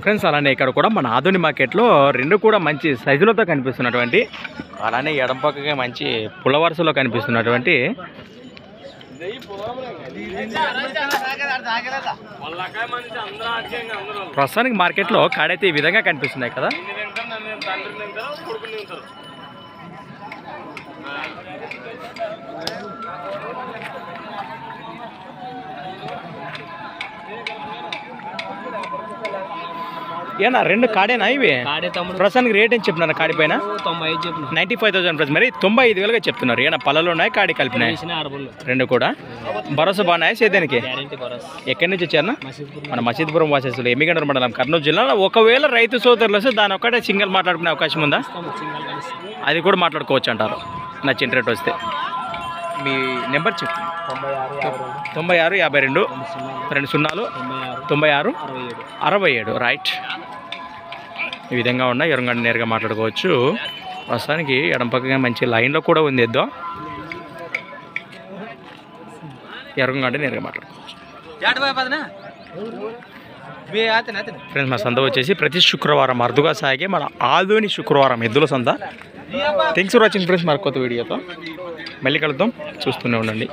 Friends అలానే ఇక్కడ కూడా మన ఆధుని మార్కెట్లో రెండు కూడా మంచి సైజులతో కనిపిస్తున్నటువంటి, అలానే ఎడం పక్కగా మంచి పుల్ల వరుసలో కనిపిస్తున్నటువంటి ప్రస్తుతానికి మార్కెట్లో కాడైతే ఈ విధంగా కనిపిస్తున్నాయి కదా. ఏనా రెండు కాడేనా ఇవి? ప్రస్తుతానికి రేట్ ఏం చెప్తున్నారు కాడి పైన? 95,000 ప్రైస్. మరి 95,000గా చెప్తున్నారు. ఏనా పళ్ళలో ఉన్నాయి కాడి కలిపినాయి రెండు కూడా? భరోసా బాగున్నాయా సేద్యానికి? ఎక్కడి నుంచి వచ్చారన్నా? మన మసీద్పురం వాసేసులు ఎమ్మిగండ్ర మండలం కర్నూలు జిల్లాలో. ఒకవేళ రైతు సోదరులు వస్తే దాని ఒక్కటే సింగిల్ మాట్లాడుకునే అవకాశం ఉందా? అది కూడా మాట్లాడుకోవచ్చు అంటారు నచ్చిన రేట్ వస్తే. మీ నెంబర్ చెప్పు. 96 52 20 96 67. రైట్. ఈ విధంగా ఉన్న ఎరుగండి నేరుగా మాట్లాడుకోవచ్చు. ప్రస్తుతానికి ఎడం పక్కగా మంచి లైన్లో కూడా ఉంది ఎద్దో. ఎరుగండి నేరుగా మాట్లాడుకోవచ్చు. ఫ్రెండ్స్ మా సంత వచ్చేసి ప్రతి శుక్రవారం అరుదుగా సాగే మన ఆధుని శుక్రవారం ఎద్దుల సంత. Thanks for watching friends. మరి కొత్త వీడియోతో మళ్ళీ కలుద్దాం, చూస్తూనే ఉండండి.